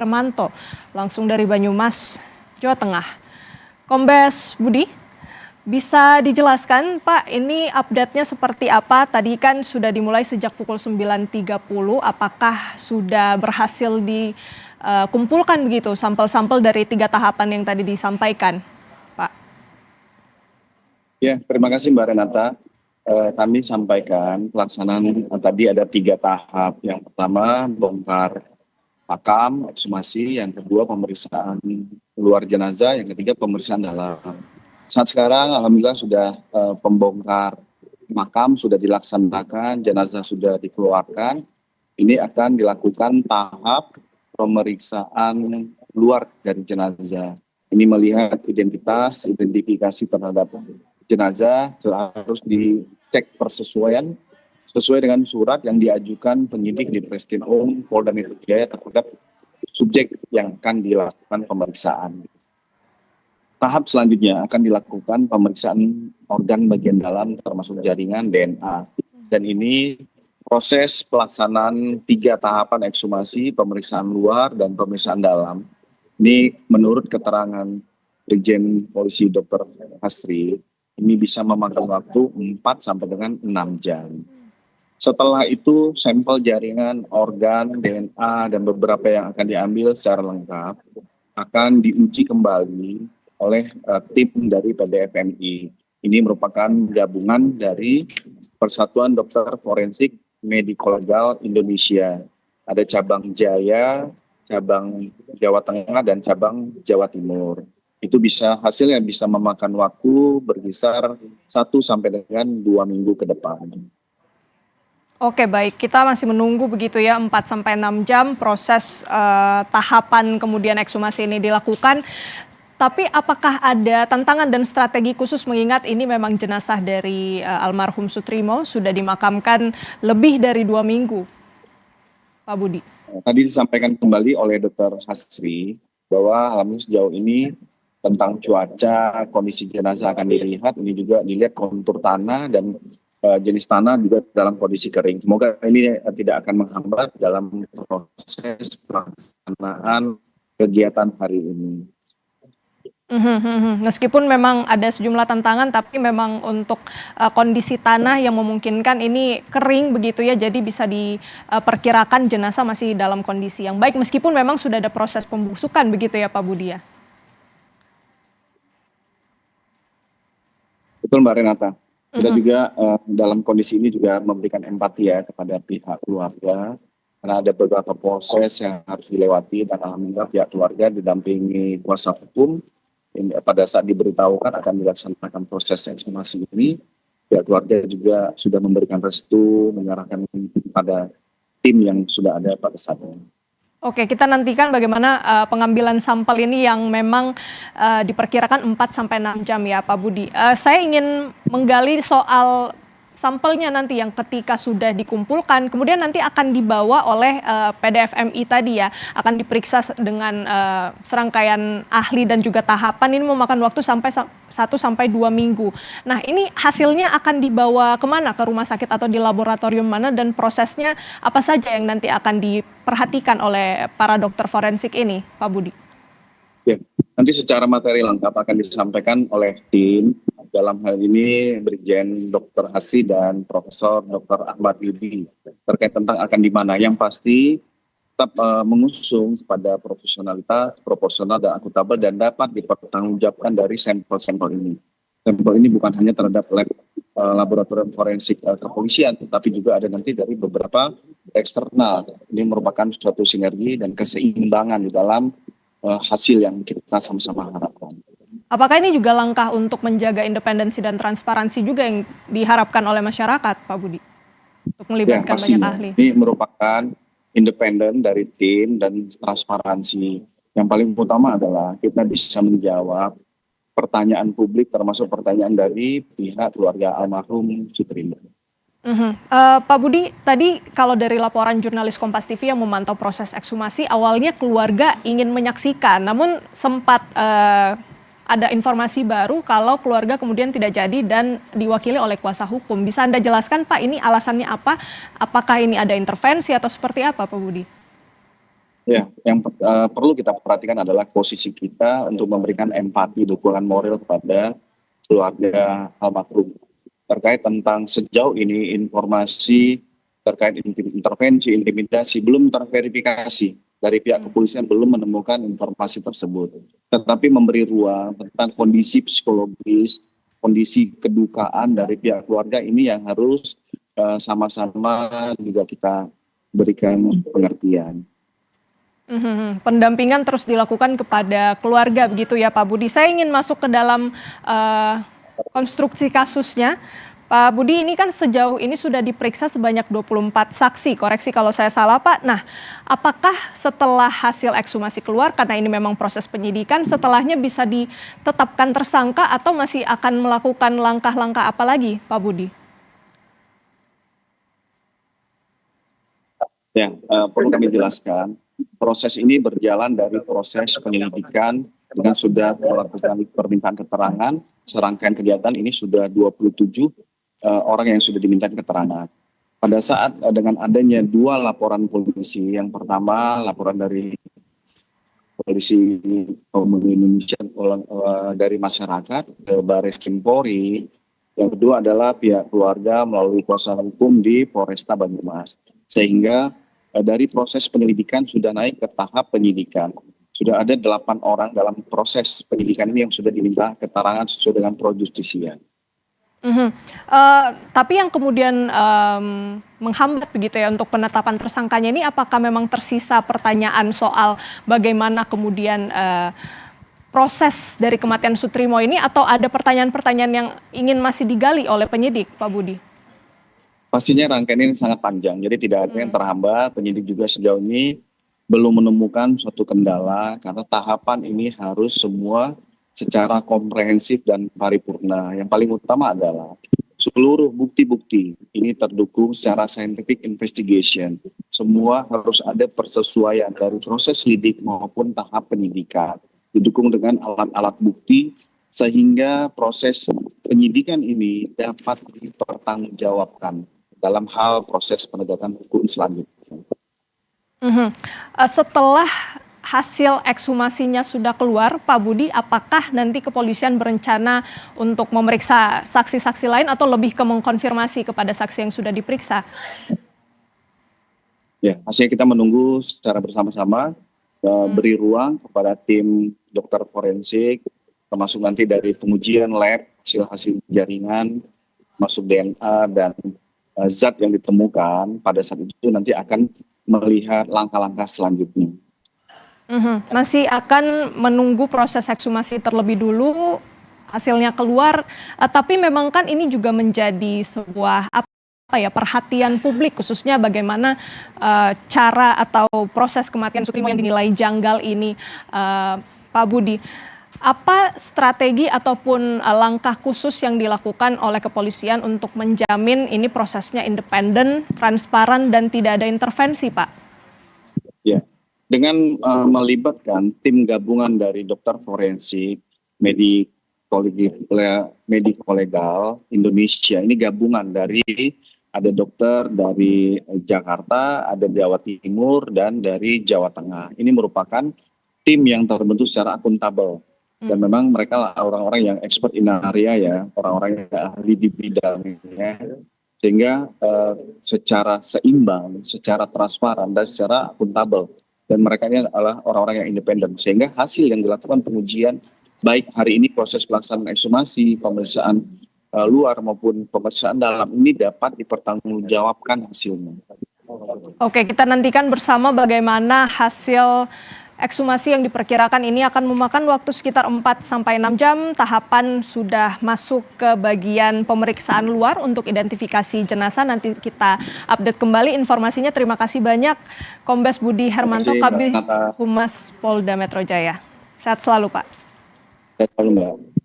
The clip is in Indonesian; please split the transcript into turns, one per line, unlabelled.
Remanto, langsung dari Banyumas, Jawa Tengah. Kombes Budi, bisa dijelaskan Pak, ini update-nya seperti apa? Tadi kan sudah dimulai sejak pukul 9.30, apakah sudah berhasil dikumpulkan begitu sampel-sampel dari 3 tahapan yang tadi disampaikan, Pak?
Ya, terima kasih Mbak Renata. Kami sampaikan pelaksanaan tadi ada 3 tahap. Yang pertama bongkar makam, ekshumasi, yang kedua pemeriksaan luar jenazah, yang ketiga pemeriksaan dalam. Saat sekarang alhamdulillah sudah pembongkar makam sudah dilaksanakan, jenazah sudah dikeluarkan. Ini akan dilakukan tahap pemeriksaan luar dari jenazah. Ini melihat identifikasi terhadap jenazah harus dicek persesuaian sesuai dengan surat yang diajukan penyidik di Treskrimum Polda Metro Jaya terhadap subjek yang akan dilakukan pemeriksaan. Tahap selanjutnya akan dilakukan pemeriksaan organ bagian dalam termasuk jaringan DNA. Dan ini proses pelaksanaan 3 tahapan ekshumasi, pemeriksaan luar dan pemeriksaan dalam. Ini menurut keterangan Brigjen Polisi Dr. Hasri, ini bisa memakan waktu 4 sampai dengan 6 jam. Setelah itu sampel jaringan, organ, DNA, dan beberapa yang akan diambil secara lengkap akan diuji kembali oleh tim dari PDFMI. Ini merupakan gabungan dari Persatuan Dokter Forensik Mediko-Legal Indonesia. Ada cabang Jaya, cabang Jawa Tengah, dan cabang Jawa Timur. Itu hasilnya bisa memakan waktu berkisar 1 sampai dengan 2 minggu ke depan.
Oke, baik, kita masih menunggu begitu ya 4 sampai 6 jam proses tahapan kemudian ekshumasi ini dilakukan. Tapi apakah ada tantangan dan strategi khusus mengingat ini memang jenazah dari almarhum Sutrimo sudah dimakamkan lebih dari 2 minggu, Pak Budi?
Tadi disampaikan kembali oleh Dr. Hasri bahwa alhamdulillah sejauh ini tentang cuaca, kondisi jenazah akan dilihat, ini juga dilihat kontur tanah dan jenis tanah juga dalam kondisi kering. Semoga ini tidak akan menghambat dalam proses pelaksanaan kegiatan hari ini.
Meskipun memang ada sejumlah tantangan, tapi memang untuk kondisi tanah yang memungkinkan ini kering begitu ya, jadi bisa diperkirakan jenazah masih dalam kondisi yang baik, meskipun memang sudah ada proses pembusukan begitu ya Pak Budi ya?
Betul Mbak Renata. Kita juga dalam kondisi ini juga memberikan empati ya kepada pihak keluarga, karena ada beberapa proses yang harus dilewati dan alhamdulillah pihak keluarga didampingi kuasa hukum. Pada saat diberitahukan akan dilaksanakan proses ekshumasi ini, pihak keluarga juga sudah memberikan restu, menyerahkan pada tim yang sudah ada pada saat ini.
Oke, kita nantikan bagaimana pengambilan sampel ini yang memang diperkirakan 4 sampai 6 jam ya Pak Budi. Saya ingin menggali soal sampelnya nanti yang ketika sudah dikumpulkan, kemudian nanti akan dibawa oleh PDFMI tadi ya, akan diperiksa dengan serangkaian ahli dan juga tahapan, ini memakan waktu sampai 1 sampai 2 minggu. Nah, ini hasilnya akan dibawa kemana? Ke rumah sakit atau di laboratorium mana, dan prosesnya apa saja yang nanti akan diperhatikan oleh para dokter forensik ini, Pak Budi?
Ya, nanti secara materi lengkap akan disampaikan oleh tim. Dalam hal ini Brigjen Dr. Hasri dan Profesor Dr. Ahmad Yudi terkait tentang akan di mana. Yang pasti tetap mengusung pada profesionalitas, proporsional dan akuntabel dan dapat dipertanggungjawabkan dari sampel-sampel ini. Sampel ini bukan hanya terhadap lab laboratorium forensik kepolisian, tetapi juga ada nanti dari beberapa eksternal. Ini merupakan suatu sinergi dan keseimbangan di dalam hasil yang kita sama-sama harapkan.
Apakah ini juga langkah untuk menjaga independensi dan transparansi juga yang diharapkan oleh masyarakat, Pak Budi? Untuk melibatkan banyak ahli.
Ini merupakan independen dari tim dan transparansi. Yang paling utama adalah kita bisa menjawab pertanyaan publik termasuk pertanyaan dari pihak keluarga almarhum Sutrimo.
Pak Budi, tadi kalau dari laporan jurnalis Kompas TV yang memantau proses ekshumasi, awalnya keluarga ingin menyaksikan, namun sempat ada informasi baru kalau keluarga kemudian tidak jadi dan diwakili oleh kuasa hukum. Bisa Anda jelaskan Pak, ini alasannya apa? Apakah ini ada intervensi atau seperti apa Pak Budi?
Ya, yang perlu kita perhatikan adalah posisi kita untuk memberikan empati, dukungan moral kepada keluarga almarhum. Terkait tentang sejauh ini informasi terkait intervensi, intimidasi belum terverifikasi. Dari pihak kepolisian belum menemukan informasi tersebut. Tetapi memberi ruang tentang kondisi psikologis, kondisi kedukaan dari pihak keluarga ini yang harus sama-sama juga kita berikan pengertian.
Pendampingan terus dilakukan kepada keluarga begitu ya Pak Budi. Saya ingin masuk ke dalam konstruksi kasusnya. Pak Budi, ini kan sejauh ini sudah diperiksa sebanyak 24 saksi, koreksi kalau saya salah Pak. Nah, apakah setelah hasil ekshumasi keluar, karena ini memang proses penyidikan, setelahnya bisa ditetapkan tersangka atau masih akan melakukan langkah-langkah apa lagi Pak Budi?
Ya, perlu kami jelaskan, proses ini berjalan dari proses penyelidikan dengan sudah melakukan permintaan keterangan, serangkaian kegiatan ini sudah 27 orang yang sudah diminta keterangan. Pada saat dengan adanya 2 laporan polisi, yang pertama laporan dari polisi Indonesia dari masyarakat ke Baris Krim Polri, yang kedua adalah pihak keluarga melalui kuasa hukum di Polresta Banyumas. Sehingga dari proses penyelidikan sudah naik ke tahap penyidikan. Sudah ada 8 orang dalam proses penyidikan ini yang sudah diminta keterangan sesuai dengan pro justisia.
Tapi yang kemudian menghambat begitu ya untuk penetapan tersangkanya ini, apakah memang tersisa pertanyaan soal bagaimana kemudian proses dari kematian Sutrimo ini, atau ada pertanyaan-pertanyaan yang ingin masih digali oleh penyidik, Pak Budi?
Pastinya rangkaian ini sangat panjang, jadi tidak ada yang terhambat. Penyidik juga sejauh ini belum menemukan suatu kendala karena tahapan ini harus semua secara komprehensif dan paripurna. Yang paling utama adalah seluruh bukti-bukti ini terdukung secara scientific investigation. Semua harus ada persesuaian dari proses lidik maupun tahap penyidikan. Didukung dengan alat-alat bukti sehingga proses penyidikan ini dapat dipertanggungjawabkan dalam hal proses penegakan hukum selanjutnya.
Setelah hasil ekshumasinya sudah keluar, Pak Budi, apakah nanti kepolisian berencana untuk memeriksa saksi-saksi lain atau lebih ke mengkonfirmasi kepada saksi yang sudah diperiksa?
Ya, hasilnya kita menunggu secara bersama-sama, beri ruang kepada tim dokter forensik, termasuk nanti dari pengujian lab, hasil-hasil jaringan, masuk DNA dan zat yang ditemukan. Pada saat itu nanti akan melihat langkah-langkah selanjutnya.
Masih akan menunggu proses ekshumasi terlebih dulu, hasilnya keluar, tapi memang kan ini juga menjadi sebuah perhatian publik, khususnya bagaimana cara atau proses kematian Sutrimo yang dinilai janggal ini, Pak Budi. Apa strategi ataupun langkah khusus yang dilakukan oleh kepolisian untuk menjamin ini prosesnya independen, transparan, dan tidak ada intervensi, Pak?
Ya, dengan melibatkan tim gabungan dari dokter forensik, mediko-legal Indonesia, ini gabungan dari ada dokter dari Jakarta, ada Jawa Timur, dan dari Jawa Tengah. Ini merupakan tim yang terbentuk secara akuntabel. Dan memang mereka lah orang-orang yang expert in area ya, orang-orang yang ahli di bidangnya. Sehingga secara seimbang, secara transparan, dan secara akuntabel. Dan mereka ini adalah orang-orang yang independen. Sehingga hasil yang dilakukan pengujian, baik hari ini proses pelaksanaan ekshumasi, pemeriksaan luar maupun pemeriksaan dalam, ini dapat dipertanggungjawabkan hasilnya.
Oke, kita nantikan bersama bagaimana hasil ekshumasi yang diperkirakan ini akan memakan waktu sekitar 4-6 jam. Tahapan sudah masuk ke bagian pemeriksaan luar untuk identifikasi jenazah. Nanti kita update kembali informasinya. Terima kasih banyak Kombes Budi Hermanto, Kabid Humas Polda Metro Jaya. Sehat selalu, Pak.
Sehat selalu, Mbak.